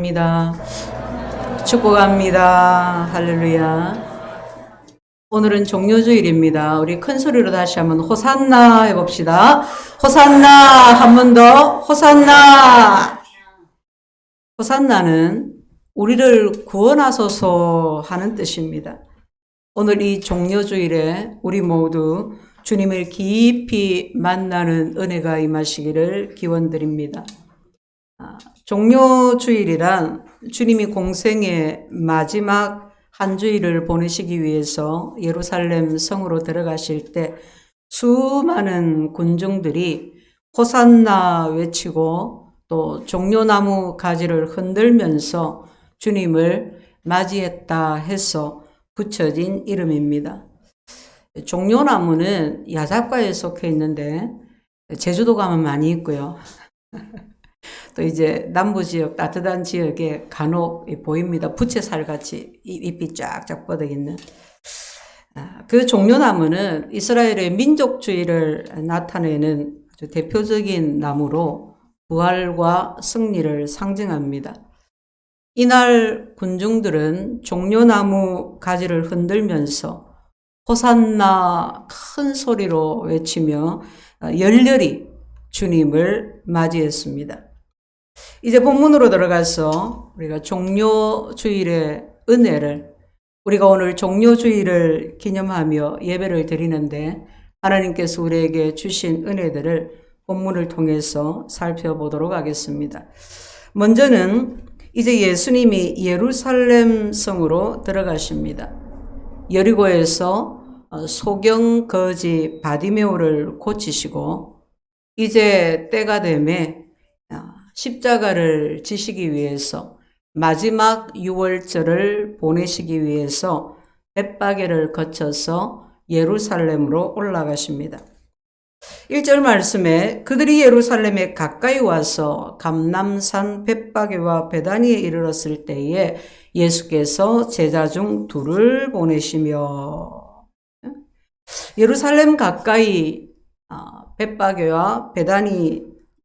축복합니다. 축복합니다. 할렐루야. 오늘은 종료주일입니다. 우리 큰 소리로 다시 한번 호산나 해봅시다. 호산나, 한 번 더. 호산나. 호산나는 우리를 구원하소서 하는 뜻입니다. 오늘 이 종료주일에 우리 모두 주님을 깊이 만나는 은혜가 임하시기를 기원드립니다. 종료주일이란 주님이 공생의 마지막 한 주일을 보내시기 위해서 예루살렘 성으로 들어가실 때 수많은 군중들이 호산나 외치고 또 종려나무 가지를 흔들면서 주님을 맞이했다 해서 붙여진 이름입니다. 종려나무는 야자과에 속해 있는데 제주도 가면 많이 있고요. 또 이제 남부 지역, 따뜻한 지역에 간혹 보입니다. 부채살같이 잎이 쫙쫙 뻗어 있는. 그 종려나무는 이스라엘의 민족주의를 나타내는 아주 대표적인 나무로 부활과 승리를 상징합니다. 이날 군중들은 종려나무 가지를 흔들면서 호산나 큰 소리로 외치며 열렬히 주님을 맞이했습니다. 이제 본문으로 들어가서 우리가 종료주일의 은혜를, 우리가 오늘 종료주일을 기념하며 예배를 드리는데 하나님께서 우리에게 주신 은혜들을 본문을 통해서 살펴보도록 하겠습니다. 먼저는 이제 예수님이 예루살렘 성으로 들어가십니다. 여리고에서 소경 거지 바디메오를 고치시고 이제 때가 되매 십자가를 지시기 위해서 마지막 유월절을 보내시기 위해서 벳바게를 거쳐서 예루살렘으로 올라가십니다. 1절 말씀에 그들이 예루살렘에 가까이 와서 감람산 벳바게와 베다니에 이르렀을 때에 예수께서 제자 중 둘을 보내시며, 예루살렘 가까이 벳바게와 베다니에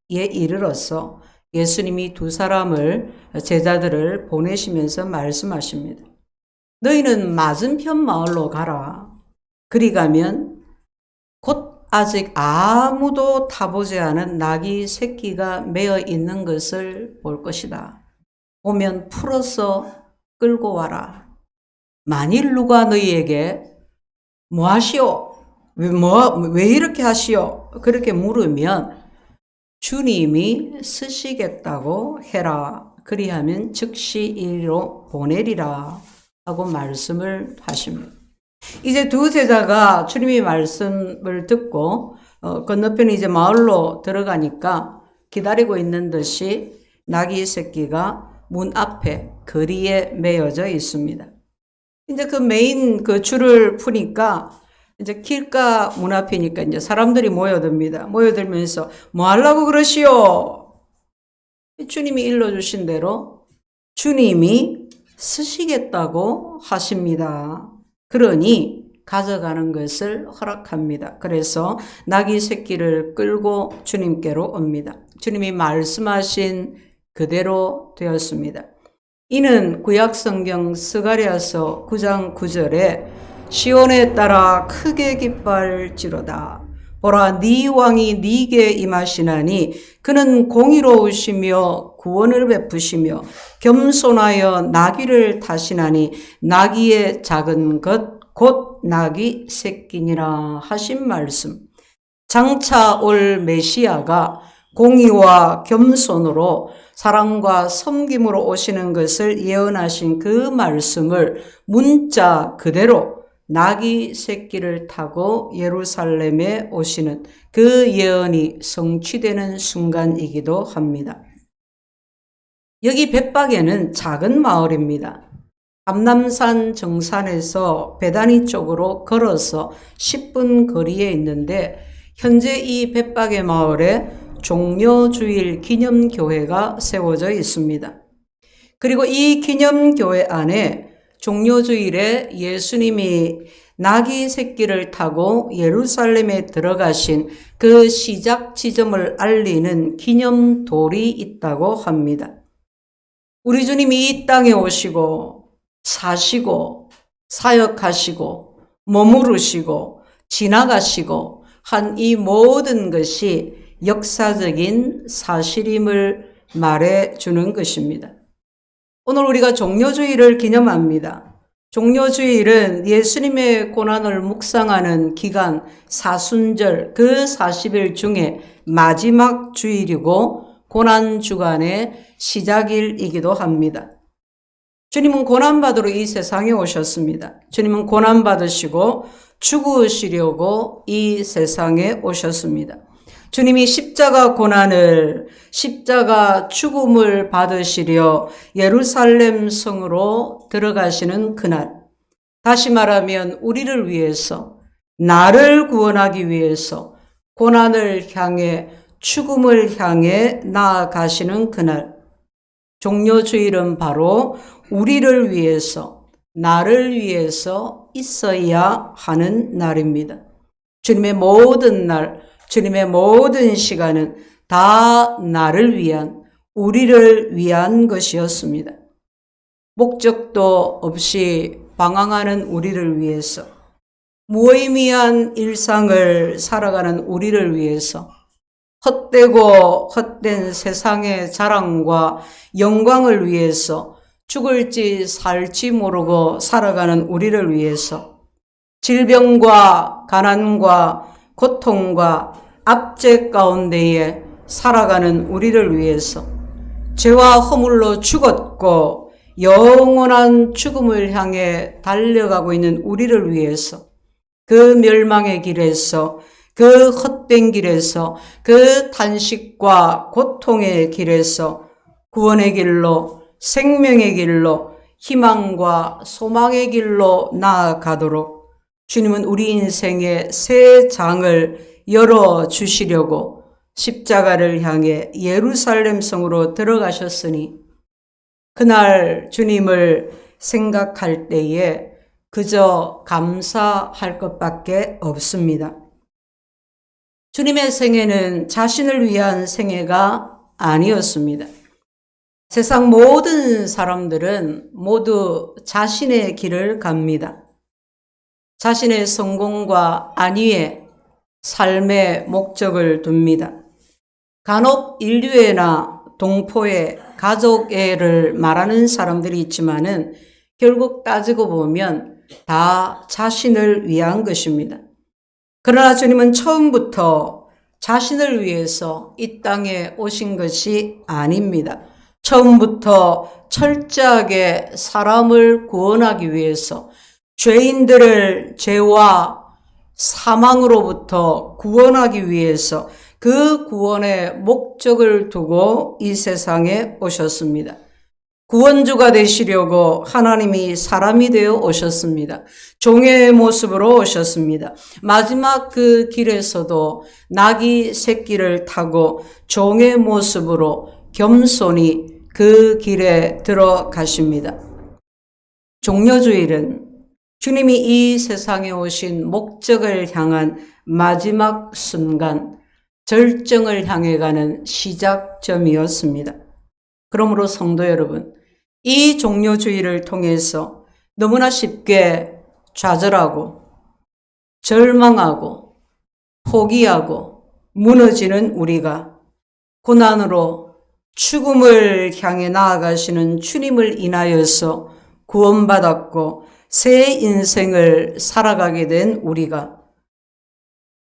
이르러서 예수님이 두 사람을, 제자들을 보내시면서 말씀하십니다. 너희는 맞은편 마을로 가라. 그리 가면 곧 아직 아무도 타보지 않은 나귀 새끼가 매어 있는 것을 볼 것이다. 오면 풀어서 끌고 와라. 만일 누가 너희에게 뭐 하시오? 왜 이렇게 하시오? 그렇게 물으면 주님이 쓰시겠다고 해라. 그리하면 즉시 이리로 보내리라 하고 말씀을 하십니다. 이제 두 제자가 주님의 말씀을 듣고 건너편 이제 마을로 들어가니까 기다리고 있는 듯이 나귀 새끼가 문 앞에 거리에 매어져 있습니다. 이제 그 메인 그 줄을 푸니까 이제 길가 문 앞이니까 이제 사람들이 모여듭니다. 모여들면서 뭐 하려고 그러시오? 주님이 일러주신 대로 주님이 쓰시겠다고 하십니다. 그러니 가져가는 것을 허락합니다. 그래서 나귀 새끼를 끌고 주님께로 옵니다. 주님이 말씀하신 그대로 되었습니다. 이는 구약성경 스가랴서 9장 9절에 시온에 따라 크게 기뻐할지로다. 보라, 네 왕이 네게 임하시나니 그는 공의로우시며 구원을 베푸시며 겸손하여 나귀를 타시나니 나귀의 작은 것 곧 나귀 새끼니라 하신 말씀. 장차 올 메시아가 공의와 겸손으로 사랑과 섬김으로 오시는 것을 예언하신 그 말씀을 문자 그대로 나귀 새끼를 타고 예루살렘에 오시는 그 예언이 성취되는 순간이기도 합니다. 여기 벳바게는 작은 마을입니다. 감람산 정산에서 베다니 쪽으로 걸어서 10분 거리에 있는데 현재 이 벳바게 마을에 종료주일 기념교회가 세워져 있습니다. 그리고 이 기념교회 안에 종료주일에 예수님이 나귀 새끼를 타고 예루살렘에 들어가신 그 시작 지점을 알리는 기념돌이 있다고 합니다. 우리 주님이 이 땅에 오시고 사시고 사역하시고 머무르시고 지나가시고 한 이 모든 것이 역사적인 사실임을 말해주는 것입니다. 오늘 우리가 종료주일을 기념합니다. 종료주일은 예수님의 고난을 묵상하는 기간 사순절 그 40일 중에 마지막 주일이고 고난주간의 시작일이기도 합니다. 주님은 고난받으러 이 세상에 오셨습니다. 주님은 고난받으시고 죽으시려고 이 세상에 오셨습니다. 주님이 십자가 고난을, 십자가 죽음을 받으시려 예루살렘 성으로 들어가시는 그날, 다시 말하면 우리를 위해서, 나를 구원하기 위해서 고난을 향해, 죽음을 향해 나아가시는 그날, 종료주일은 바로 우리를 위해서, 나를 위해서 있어야 하는 날입니다. 주님의 모든 날, 주님의 모든 시간은 다 나를 위한, 우리를 위한 것이었습니다. 목적도 없이 방황하는 우리를 위해서, 무의미한 일상을 살아가는 우리를 위해서, 헛되고 헛된 세상의 자랑과 영광을 위해서 죽을지 살지 모르고 살아가는 우리를 위해서, 질병과 가난과 고통과 압제 가운데에 살아가는 우리를 위해서, 죄와 허물로 죽었고 영원한 죽음을 향해 달려가고 있는 우리를 위해서, 그 멸망의 길에서, 그 헛된 길에서, 그 탄식과 고통의 길에서 구원의 길로, 생명의 길로, 희망과 소망의 길로 나아가도록 주님은 우리 인생의 새 장을 열어주시려고 십자가를 향해 예루살렘 성으로 들어가셨으니, 그날 주님을 생각할 때에 그저 감사할 것밖에 없습니다. 주님의 생애는 자신을 위한 생애가 아니었습니다. 세상 모든 사람들은 모두 자신의 길을 갑니다. 자신의 성공과 안위에 삶의 목적을 둡니다. 간혹 인류애나 동포애, 가족애를 말하는 사람들이 있지만은 결국 따지고 보면 다 자신을 위한 것입니다. 그러나 주님은 처음부터 자신을 위해서 이 땅에 오신 것이 아닙니다. 처음부터 철저하게 사람을 구원하기 위해서, 죄인들을 죄와 사망으로부터 구원하기 위해서 그 구원의 목적을 두고 이 세상에 오셨습니다. 구원주가 되시려고 하나님이 사람이 되어 오셨습니다. 종의 모습으로 오셨습니다. 마지막 그 길에서도 나귀 새끼를 타고 종의 모습으로 겸손히 그 길에 들어가십니다. 종료주일은 주님이 이 세상에 오신 목적을 향한 마지막 순간, 절정을 향해 가는 시작점이었습니다. 그러므로 성도 여러분, 이 종료주일을 통해서 너무나 쉽게 좌절하고 절망하고 포기하고 무너지는 우리가 고난으로 죽음을 향해 나아가시는 주님을 인하여서 구원받았고 새 인생을 살아가게 된 우리가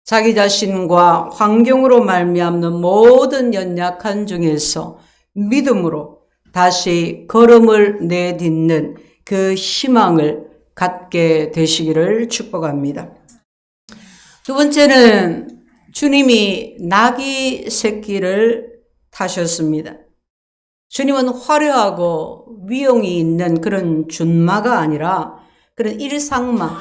자기 자신과 환경으로 말미암는 모든 연약한 중에서 믿음으로 다시 걸음을 내딛는 그 희망을 갖게 되시기를 축복합니다. 두 번째는 주님이 나귀 새끼를 타셨습니다. 주님은 화려하고 위용이 있는 그런 준마가 아니라 그런 일상마,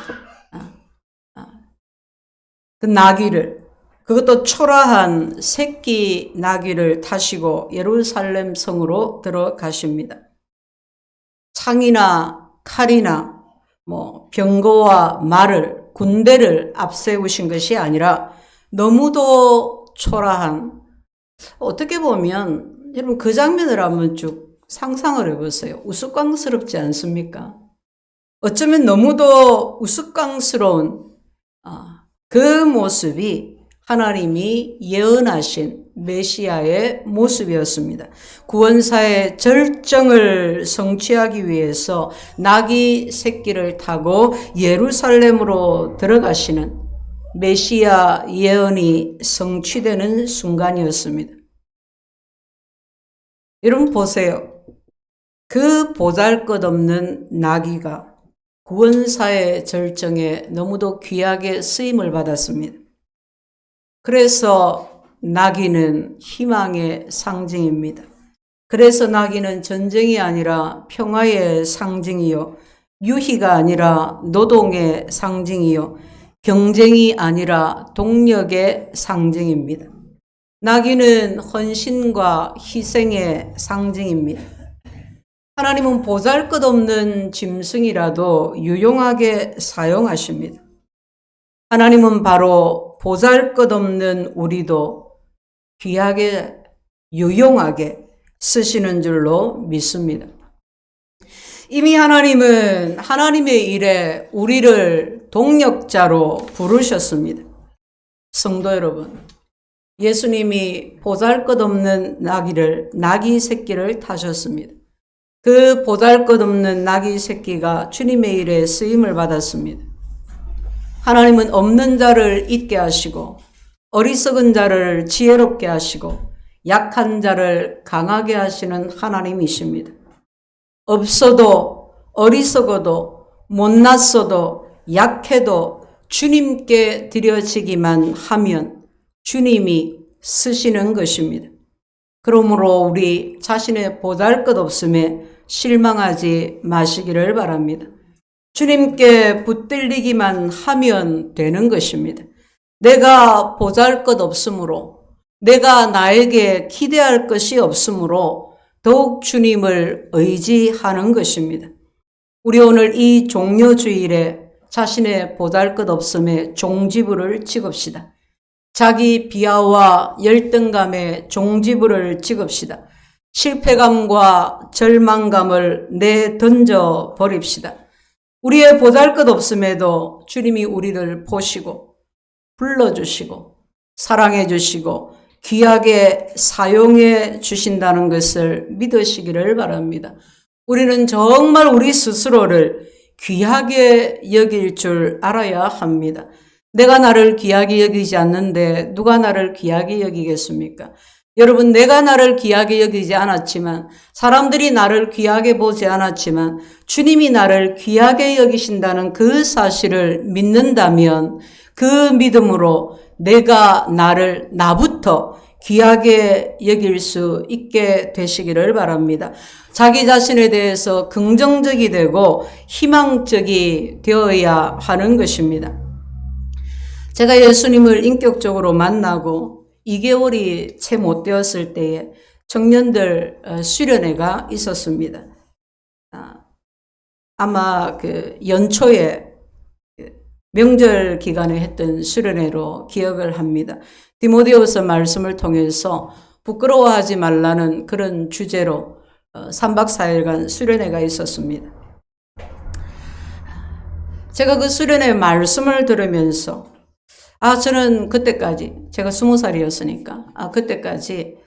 그 나귀를, 그것도 초라한 새끼 나귀를 타시고 예루살렘 성으로 들어가십니다. 창이나 칼이나 병거와 말을, 군대를 앞세우신 것이 아니라 너무도 초라한, 어떻게 보면 여러분 그 장면을 한번 쭉 상상을 해보세요. 우스꽝스럽지 않습니까? 어쩌면 너무도 우스꽝스러운 그 모습이 하나님이 예언하신 메시아의 모습이었습니다. 구원사의 절정을 성취하기 위해서 나귀 새끼를 타고 예루살렘으로 들어가시는 메시아 예언이 성취되는 순간이었습니다. 여러분 보세요. 그 보잘것없는 나귀가 구원사의 절정에 너무도 귀하게 쓰임을 받았습니다. 그래서 나귀는 희망의 상징입니다. 그래서 나귀는 전쟁이 아니라 평화의 상징이요, 유희가 아니라 노동의 상징이요, 경쟁이 아니라 동력의 상징입니다. 나귀는 헌신과 희생의 상징입니다. 하나님은 보잘것없는 짐승이라도 유용하게 사용하십니다. 하나님은 바로 보잘것없는 우리도 귀하게 유용하게 쓰시는 줄로 믿습니다. 이미 하나님은 하나님의 일에 우리를 동력자로 부르셨습니다. 성도 여러분, 예수님이 보잘것없는 나귀 새끼를 타셨습니다. 그 보잘것없는 나귀 새끼가 주님의 일에 쓰임을 받았습니다. 하나님은 없는 자를 있게 하시고 어리석은 자를 지혜롭게 하시고 약한 자를 강하게 하시는 하나님이십니다. 없어도 어리석어도 못났어도 약해도 주님께 드려지기만 하면 주님이 쓰시는 것입니다. 그러므로 우리 자신의 보잘것없음에 실망하지 마시기를 바랍니다. 주님께 붙들리기만 하면 되는 것입니다. 내가 보잘것없으므로, 내가 나에게 기대할 것이 없으므로 더욱 주님을 의지하는 것입니다. 우리 오늘 이 종료주일에 자신의 보잘것없음에 종지부를 찍읍시다. 자기 비하와 열등감에 종지부를 찍읍시다. 실패감과 절망감을 내던져 버립시다. 우리의 보잘것없음에도 주님이 우리를 보시고 불러주시고 사랑해 주시고 귀하게 사용해 주신다는 것을 믿으시기를 바랍니다. 우리는 정말 우리 스스로를 귀하게 여길 줄 알아야 합니다. 내가 나를 귀하게 여기지 않는데 누가 나를 귀하게 여기겠습니까? 여러분, 내가 나를 귀하게 여기지 않았지만, 사람들이 나를 귀하게 보지 않았지만 주님이 나를 귀하게 여기신다는 그 사실을 믿는다면 그 믿음으로 내가 나부터 귀하게 여길 수 있게 되시기를 바랍니다. 자기 자신에 대해서 긍정적이 되고 희망적이 되어야 하는 것입니다. 제가 예수님을 인격적으로 만나고 2개월이 채 못 되었을 때에 청년들 수련회가 있었습니다. 아마 그 연초에 명절 기간에 했던 수련회로 기억을 합니다. 디모데후서 말씀을 통해서 부끄러워하지 말라는 그런 주제로 3박 4일간 수련회가 있었습니다. 제가 그 수련회 말씀을 들으면서 저는 그때까지, 제가 20살이었으니까, 그때까지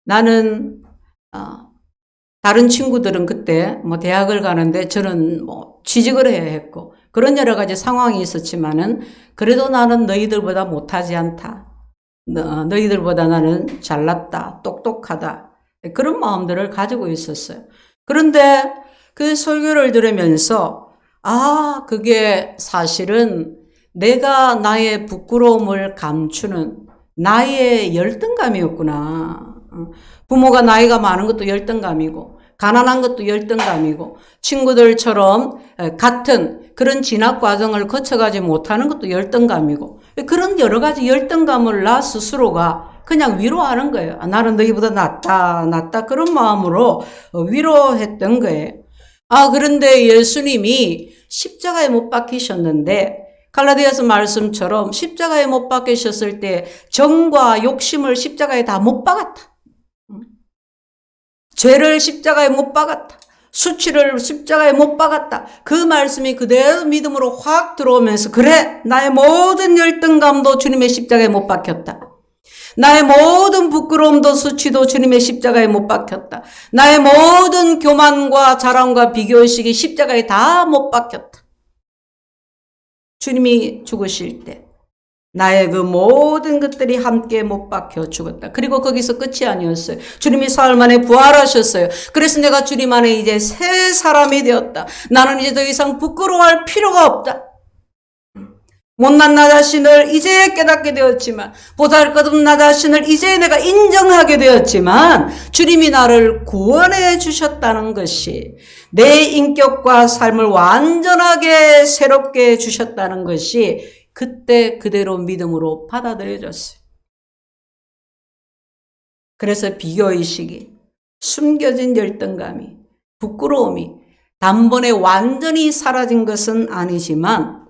나는, 다른 친구들은 그때 대학을 가는데 저는 취직을 해야 했고, 그런 여러 가지 상황이 있었지만은, 그래도 나는 너희들보다 못하지 않다. 너희들보다 나는 잘났다. 똑똑하다. 그런 마음들을 가지고 있었어요. 그런데 그 설교를 들으면서, 그게 사실은 내가 나의 부끄러움을 감추는 나의 열등감이었구나. 부모가 나이가 많은 것도 열등감이고, 가난한 것도 열등감이고, 친구들처럼 같은 그런 진학 과정을 거쳐가지 못하는 것도 열등감이고, 그런 여러 가지 열등감을 나 스스로가 그냥 위로하는 거예요. 나는 너희보다 낫다. 그런 마음으로 위로했던 거예요. 그런데 예수님이 십자가에 못 박히셨는데, 갈라디아서 말씀처럼 십자가에 못 박히셨을 때 정과 욕심을 십자가에 다 못 박았다. 죄를 십자가에 못 박았다. 수치를 십자가에 못 박았다. 그 말씀이 그대로 믿음으로 확 들어오면서 그래, 나의 모든 열등감도 주님의 십자가에 못 박혔다. 나의 모든 부끄러움도 수치도 주님의 십자가에 못 박혔다. 나의 모든 교만과 자랑과 비교의식이 십자가에 다 못 박혔다. 주님이 죽으실 때 나의 그 모든 것들이 함께 못 박혀 죽었다. 그리고 거기서 끝이 아니었어요. 주님이 사흘 만에 부활하셨어요. 그래서 내가 주님 안에 이제 새 사람이 되었다. 나는 이제 더 이상 부끄러워할 필요가 없다. 못난 나 자신을 이제 깨닫게 되었지만, 보잘것없는 나 자신을 이제 내가 인정하게 되었지만, 주님이 나를 구원해 주셨다는 것이, 내 인격과 삶을 완전하게 새롭게 주셨다는 것이 그때 그대로 믿음으로 받아들여졌어요. 그래서 비교의식이, 숨겨진 열등감이, 부끄러움이 단번에 완전히 사라진 것은 아니지만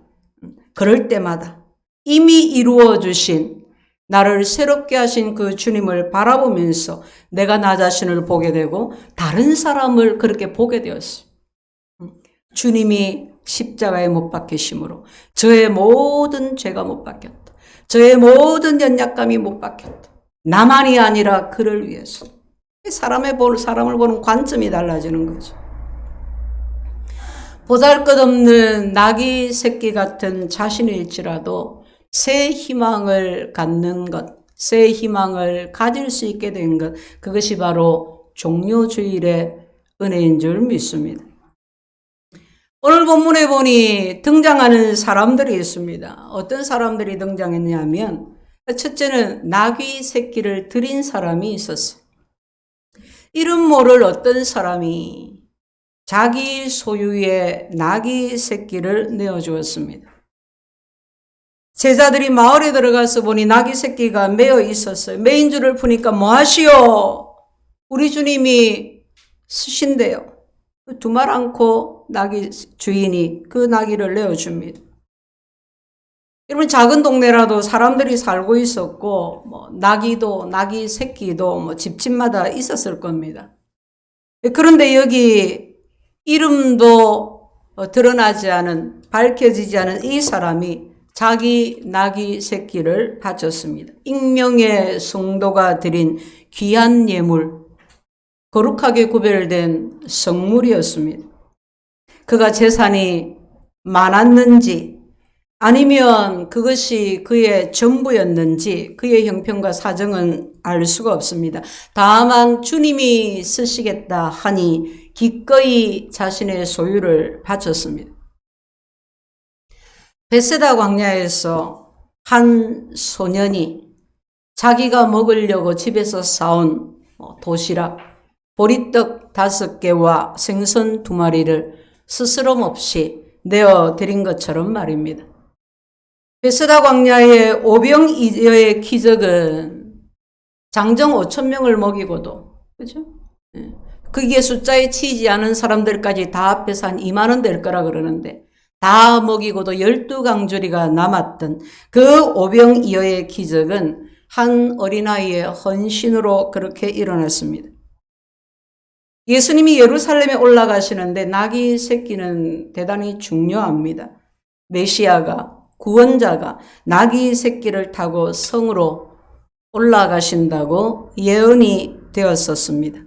그럴 때마다 이미 이루어 주신, 나를 새롭게 하신 그 주님을 바라보면서 내가 나 자신을 보게 되고 다른 사람을 그렇게 보게 되었어요. 주님이 십자가에 못 박히심으로 저의 모든 죄가 못 박혔다. 저의 모든 연약감이 못 박혔다. 나만이 아니라 그를 위해서. 사람을 보는 관점이 달라지는 거죠. 보잘것없는 나귀 새끼 같은 자신일지라도 새 희망을 갖는 것, 새 희망을 가질 수 있게 된 것, 그것이 바로 종료주일의 은혜인 줄 믿습니다. 오늘 본문에 보니 등장하는 사람들이 있습니다. 어떤 사람들이 등장했냐면, 첫째는 나귀 새끼를 드린 사람이 있었어요. 이름 모를 어떤 사람이 자기 소유의 나귀 새끼를 내어주었습니다. 제자들이 마을에 들어가서 보니 나귀 새끼가 매어 있었어요. 매인 줄을 보니까 뭐하시오? 우리 주님이 쓰신대요. 두말 않고 나귀 주인이 그 나귀를 내어줍니다. 여러분, 작은 동네라도 사람들이 살고 있었고 나귀도 나귀 새끼도 집집마다 있었을 겁니다. 그런데 여기 이름도 드러나지 않은, 밝혀지지 않은 이 사람이 자기 나귀 새끼를 바쳤습니다. 익명의 성도가 드린 귀한 예물, 거룩하게 구별된 성물이었습니다. 그가 재산이 많았는지 아니면 그것이 그의 전부였는지 그의 형편과 사정은 알 수가 없습니다. 다만 주님이 쓰시겠다 하니 기꺼이 자신의 소유를 바쳤습니다. 베세다 광야에서 한 소년이 자기가 먹으려고 집에서 사온 도시락, 보리떡 5개와 생선 2마리를 스스럼 없이 내어드린 것처럼 말입니다. 베세다 광야의 오병이어의 기적은 장정 5,000명을 먹이고도, 그죠? 그게 숫자에 치이지 않은 사람들까지 다 합해서 한 2만 원 될 거라 그러는데, 다 먹이고도 12강조리가 남았던 그 오병이어의 기적은 한 어린아이의 헌신으로 그렇게 일어났습니다. 예수님이 예루살렘에 올라가시는데 나귀 새끼는 대단히 중요합니다. 메시아가, 구원자가 나귀 새끼를 타고 성으로 올라가신다고 예언이 되었었습니다.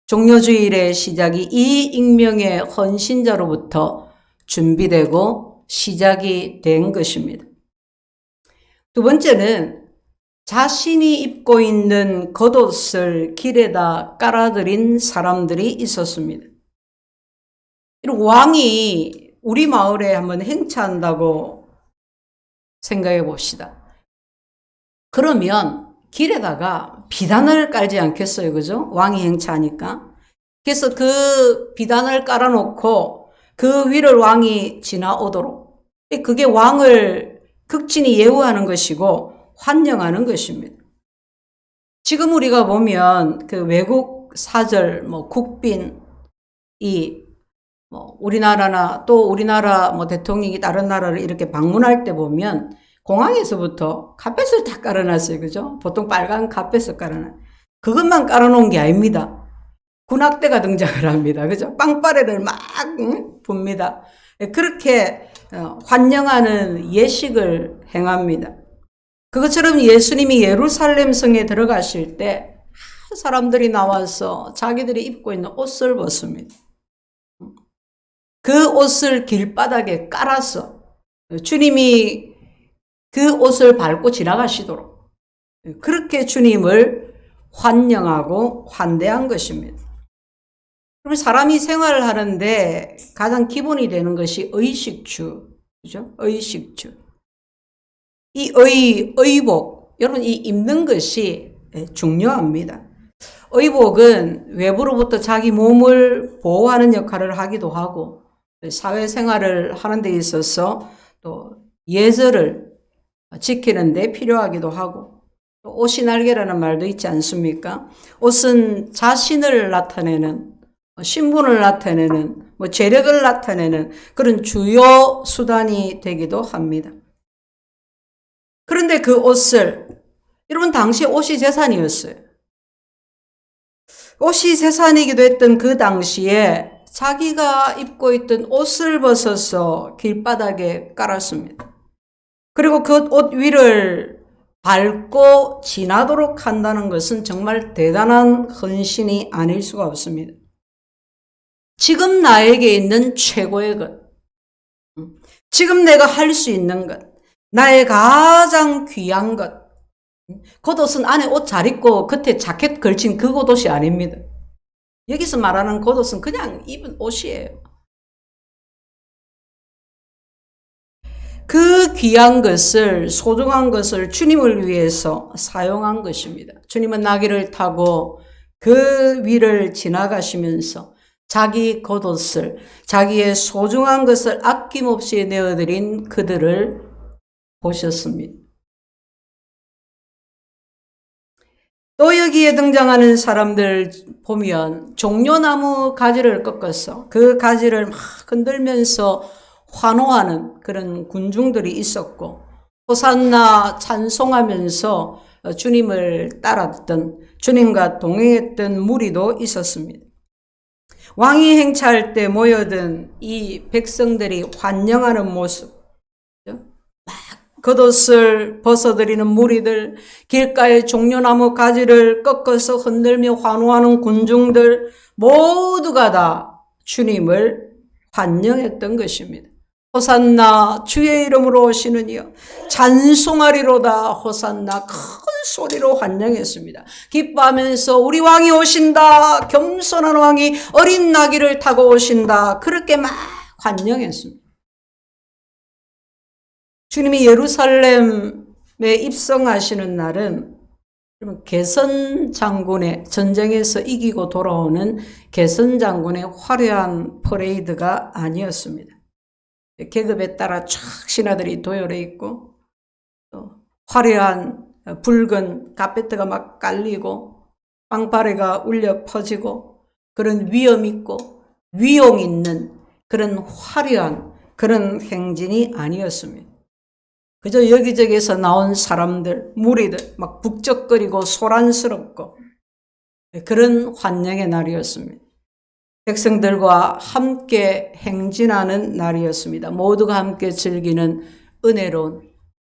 종료주일의 시작이 이 익명의 헌신자로부터 준비되고 시작이 된 것입니다. 두 번째는 자신이 입고 있는 겉옷을 길에다 깔아드린 사람들이 있었습니다. 왕이 우리 마을에 한번 행차한다고 생각해 봅시다. 그러면 길에다가 비단을 깔지 않겠어요, 그죠? 왕이 행차하니까. 그래서 그 비단을 깔아놓고 그 위를 왕이 지나오도록, 그게 왕을 극진히 예우하는 것이고 환영하는 것입니다. 지금 우리가 보면 그 외국 사절, 국빈, 우리나라나 또 우리나라 대통령이 다른 나라를 이렇게 방문할 때 보면 공항에서부터 카펫을 다 깔아놨어요, 그죠? 보통 빨간 카펫을 깔아놔요. 그것만 깔아놓은 게 아닙니다. 군악대가 등장을 합니다. 그죠? 빵빠레를 막 붑니다. 그렇게 환영하는 예식을 행합니다. 그것처럼 예수님이 예루살렘 성에 들어가실 때 사람들이 나와서 자기들이 입고 있는 옷을 벗습니다. 그 옷을 길바닥에 깔아서 주님이 그 옷을 밟고 지나가시도록 그렇게 주님을 환영하고 환대한 것입니다. 그럼 사람이 생활을 하는데 가장 기본이 되는 것이 의식주, 그죠? 의식주. 이 의복, 여러분 이 입는 것이 중요합니다. 의복은 외부로부터 자기 몸을 보호하는 역할을 하기도 하고 사회생활을 하는 데 있어서 또 예절을 지키는 데 필요하기도 하고 또 옷이 날개라는 말도 있지 않습니까? 옷은 자신을 나타내는 신분을 나타내는 재력을 나타내는 그런 주요 수단이 되기도 합니다. 그런데 그 옷을 여러분 당시 옷이 재산이었어요. 옷이 재산이기도 했던 그 당시에 자기가 입고 있던 옷을 벗어서 길바닥에 깔았습니다. 그리고 그 옷 위를 밟고 지나도록 한다는 것은 정말 대단한 헌신이 아닐 수가 없습니다. 지금 나에게 있는 최고의 것, 지금 내가 할 수 있는 것, 나의 가장 귀한 것, 겉옷은 안에 옷 잘 입고 겉에 자켓 걸친 그 겉옷이 아닙니다. 여기서 말하는 겉옷은 그냥 입은 옷이에요. 그 귀한 것을, 소중한 것을 주님을 위해서 사용한 것입니다. 주님은 나귀를 타고 그 위를 지나가시면서 자기 겉옷을, 자기의 소중한 것을 아낌없이 내어드린 그들을 보셨습니다. 또 여기에 등장하는 사람들 보면 종려나무 가지를 꺾어서 그 가지를 막 흔들면서 환호하는 그런 군중들이 있었고 호산나 찬송하면서 주님을 따랐던 주님과 동행했던 무리도 있었습니다. 왕이 행차할 때 모여든 이 백성들이 환영하는 모습, 겉옷을 벗어들이는 무리들, 길가의 종려나무 가지를 꺾어서 흔들며 환호하는 군중들 모두가 다 주님을 환영했던 것입니다. 호산나 주의 이름으로 오시는 이여 찬송하리로다 호산나 큰 소리로 환영했습니다. 기뻐하면서 우리 왕이 오신다, 겸손한 왕이 어린 나귀를 타고 오신다, 그렇게 막 환영했습니다. 주님이 예루살렘에 입성하시는 날은 개선 장군의 전쟁에서 이기고 돌아오는 개선 장군의 화려한 퍼레이드가 아니었습니다. 계급에 따라 쫙 신하들이 도열해 있고 또 화려한 붉은 카페트가 막 깔리고 빵빠레가 울려 퍼지고 그런 위엄 있고 위용 있는 그런 화려한 그런 행진이 아니었습니다. 그저 여기저기서 나온 사람들, 무리들 막 북적거리고 소란스럽고 그런 환영의 날이었습니다. 백성들과 함께 행진하는 날이었습니다. 모두가 함께 즐기는 은혜로운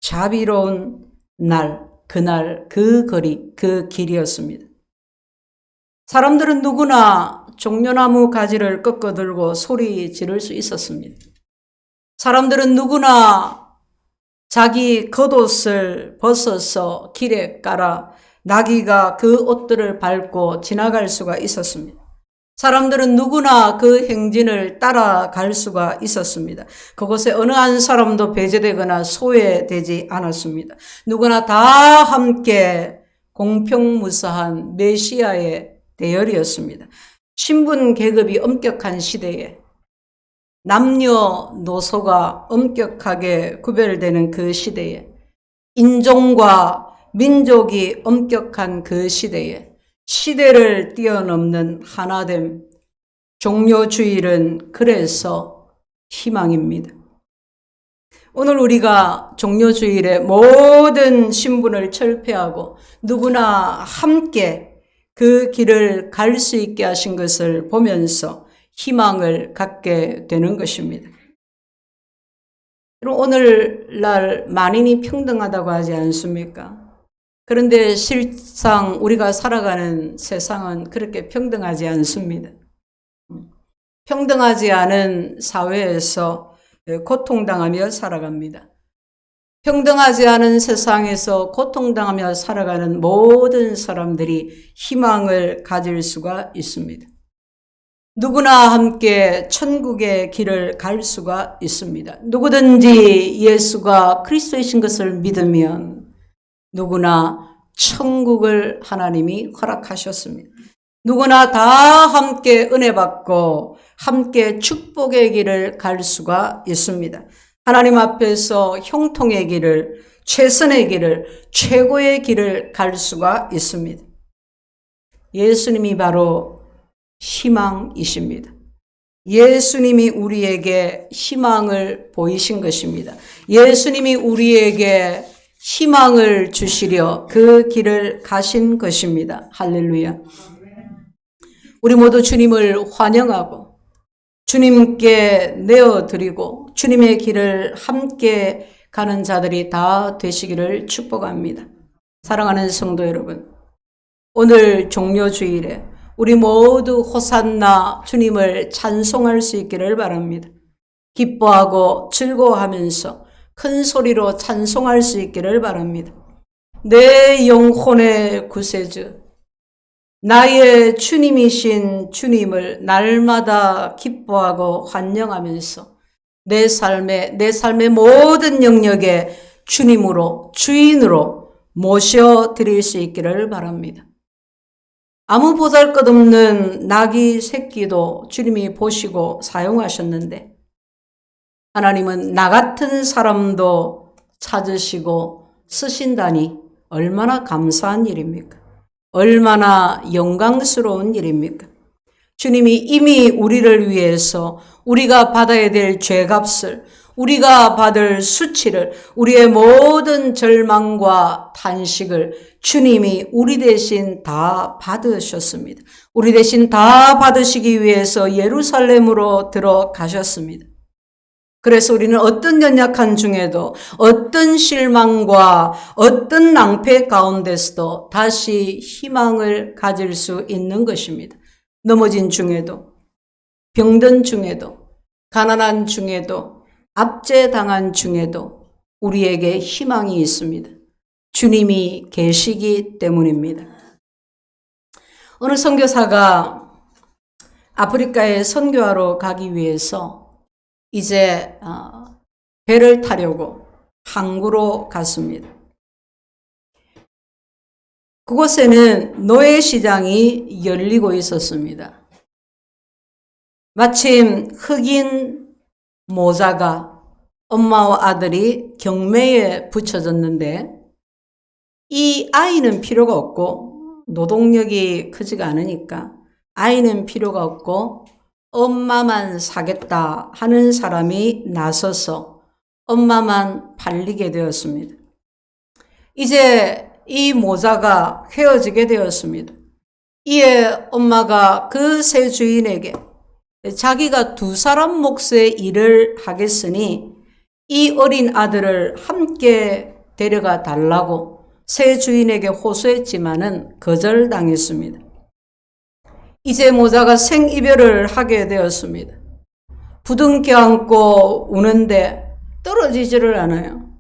자비로운 날, 그날, 그 거리, 그 길이었습니다. 사람들은 누구나 종려나무 가지를 꺾어 들고 소리 지를 수 있었습니다. 사람들은 누구나 자기 겉옷을 벗어서 길에 깔아 나귀가 그 옷들을 밟고 지나갈 수가 있었습니다. 사람들은 누구나 그 행진을 따라갈 수가 있었습니다. 그곳에 어느 한 사람도 배제되거나 소외되지 않았습니다. 누구나 다 함께 공평무사한 메시아의 대열이었습니다. 신분 계급이 엄격한 시대에 남녀노소가 엄격하게 구별되는 그 시대에 인종과 민족이 엄격한 그 시대에 시대를 뛰어넘는 하나됨, 종료주일은 그래서 희망입니다. 오늘 우리가 종료주일에 모든 신분을 철폐하고 누구나 함께 그 길을 갈 수 있게 하신 것을 보면서 희망을 갖게 되는 것입니다. 오늘날 만인이 평등하다고 하지 않습니까? 그런데 실상 우리가 살아가는 세상은 그렇게 평등하지 않습니다. 평등하지 않은 사회에서 고통당하며 살아갑니다. 평등하지 않은 세상에서 고통당하며 살아가는 모든 사람들이 희망을 가질 수가 있습니다. 누구나 함께 천국의 길을 갈 수가 있습니다. 누구든지 예수가 그리스도이신 것을 믿으면 누구나 천국을 하나님이 허락하셨습니다. 누구나 다 함께 은혜 받고 함께 축복의 길을 갈 수가 있습니다. 하나님 앞에서 형통의 길을, 최선의 길을, 최고의 길을 갈 수가 있습니다. 예수님이 바로 희망이십니다. 예수님이 우리에게 희망을 보이신 것입니다. 예수님이 우리에게 희망을 주시려 그 길을 가신 것입니다. 할렐루야. 우리 모두 주님을 환영하고 주님께 내어드리고 주님의 길을 함께 가는 자들이 다 되시기를 축복합니다. 사랑하는 성도 여러분, 오늘 종료주일에 우리 모두 호산나 주님을 찬송할 수 있기를 바랍니다. 기뻐하고 즐거워하면서 큰 소리로 찬송할 수 있기를 바랍니다. 내 영혼의 구세주, 나의 주님이신 주님을 날마다 기뻐하고 환영하면서 내 삶의 모든 영역에 주님으로, 주인으로 모셔드릴 수 있기를 바랍니다. 아무 보잘것없는 나귀 새끼도 주님이 보시고 사용하셨는데 하나님은 나 같은 사람도 찾으시고 쓰신다니 얼마나 감사한 일입니까? 얼마나 영광스러운 일입니까? 주님이 이미 우리를 위해서 우리가 받아야 될 죄값을, 우리가 받을 수치를, 우리의 모든 절망과 탄식을 주님이 우리 대신 다 받으셨습니다. 우리 대신 다 받으시기 위해서 예루살렘으로 들어가셨습니다. 그래서 우리는 어떤 연약한 중에도 어떤 실망과 어떤 낭패 가운데서도 다시 희망을 가질 수 있는 것입니다. 넘어진 중에도, 병든 중에도, 가난한 중에도, 압제당한 중에도 우리에게 희망이 있습니다. 주님이 계시기 때문입니다. 어느 선교사가 아프리카에 선교하러 가기 위해서 이제 배를 타려고 항구로 갔습니다. 그곳에는 노예시장이 열리고 있었습니다. 마침 흑인 모자가 엄마와 아들이 경매에 붙여졌는데 이 아이는 필요가 없고 노동력이 크지가 않으니까 아이는 필요가 없고 엄마만 사겠다 하는 사람이 나서서 엄마만 팔리게 되었습니다. 이제 이 모자가 헤어지게 되었습니다. 이에 엄마가 그 새 주인에게 자기가 두 사람 몫의 일을 하겠으니 이 어린 아들을 함께 데려가 달라고 새 주인에게 호소했지만은 거절당했습니다. 이제 모자가 생이별을 하게 되었습니다. 부둥켜 안고 우는데 떨어지지를 않아요.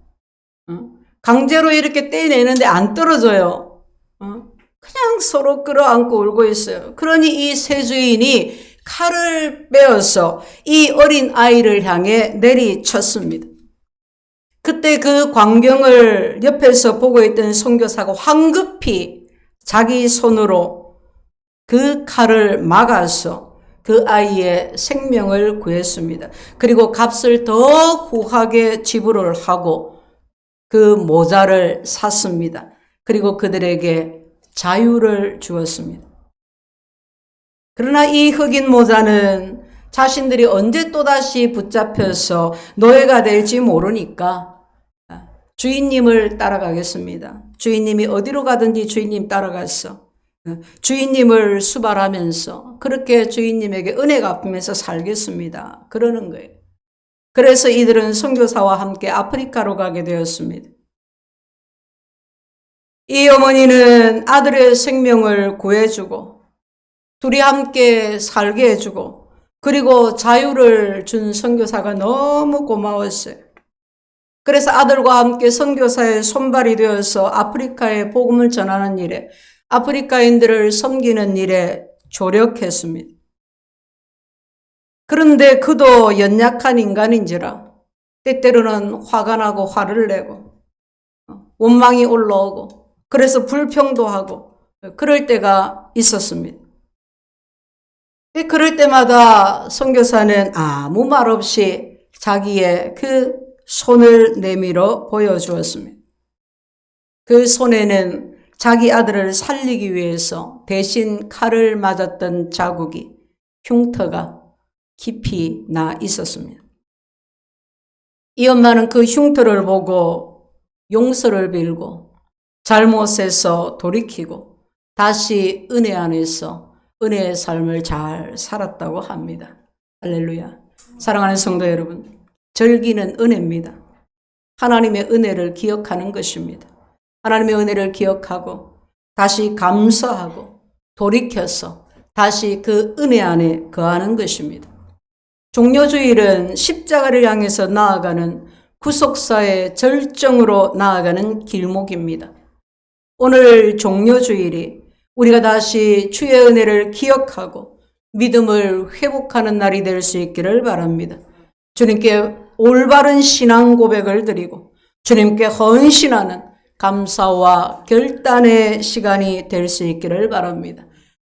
강제로 이렇게 떼내는데 안 떨어져요. 그냥 서로 끌어안고 울고 있어요. 그러니 이 새 주인이 칼을 빼어서 이 어린 아이를 향해 내리쳤습니다. 그때 그 광경을 옆에서 보고 있던 선교사가 황급히 자기 손으로 그 칼을 막아서 그 아이의 생명을 구했습니다. 그리고 값을 더 후하게 지불을 하고 그 모자를 샀습니다. 그리고 그들에게 자유를 주었습니다. 그러나 이 흑인 모자는 자신들이 언제 또다시 붙잡혀서 노예가 될지 모르니까 주인님을 따라가겠습니다. 주인님이 어디로 가든지 주인님 따라갔어. 주인님을 수발하면서 그렇게 주인님에게 은혜가 갚으면서 살겠습니다. 그러는 거예요. 그래서 이들은 선교사와 함께 아프리카로 가게 되었습니다. 이 어머니는 아들의 생명을 구해주고 둘이 함께 살게 해주고 그리고 자유를 준 선교사가 너무 고마웠어요. 그래서 아들과 함께 선교사의 손발이 되어서 아프리카에 복음을 전하는 일에 아프리카인들을 섬기는 일에 조력했습니다. 그런데 그도 연약한 인간인지라 때때로는 화가 나고 화를 내고 원망이 올라오고 그래서 불평도 하고 그럴 때가 있었습니다. 그럴 때마다 선교사는 아무 말 없이 자기의 그 손을 내밀어 보여주었습니다. 그 손에는 자기 아들을 살리기 위해서 대신 칼을 맞았던 자국이 흉터가 깊이 나 있었습니다. 이 엄마는 그 흉터를 보고 용서를 빌고 잘못해서 돌이키고 다시 은혜 안에서 은혜의 삶을 잘 살았다고 합니다. 할렐루야. 사랑하는 성도 여러분, 절기는 은혜입니다. 하나님의 은혜를 기억하는 것입니다. 하나님의 은혜를 기억하고 다시 감사하고 돌이켜서 다시 그 은혜 안에 거하는 것입니다. 종려주일은 십자가를 향해서 나아가는 구속사의 절정으로 나아가는 길목입니다. 오늘 종려주일이 우리가 다시 주의 은혜를 기억하고 믿음을 회복하는 날이 될 수 있기를 바랍니다. 주님께 올바른 신앙 고백을 드리고 주님께 헌신하는 감사와 결단의 시간이 될 수 있기를 바랍니다.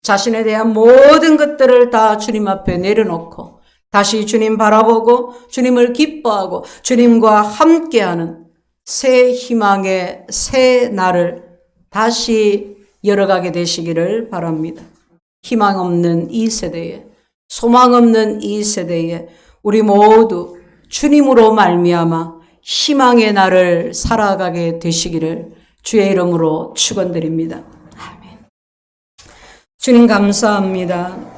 자신에 대한 모든 것들을 다 주님 앞에 내려놓고 다시 주님 바라보고 주님을 기뻐하고 주님과 함께하는 새 희망의 새 날을 다시 열어가게 되시기를 바랍니다. 희망 없는 이 세대에, 소망 없는 이 세대에 우리 모두 주님으로 말미암아 희망의 날을 살아가게 되시기를 주의 이름으로 축원드립니다. 아멘. 주님 감사합니다.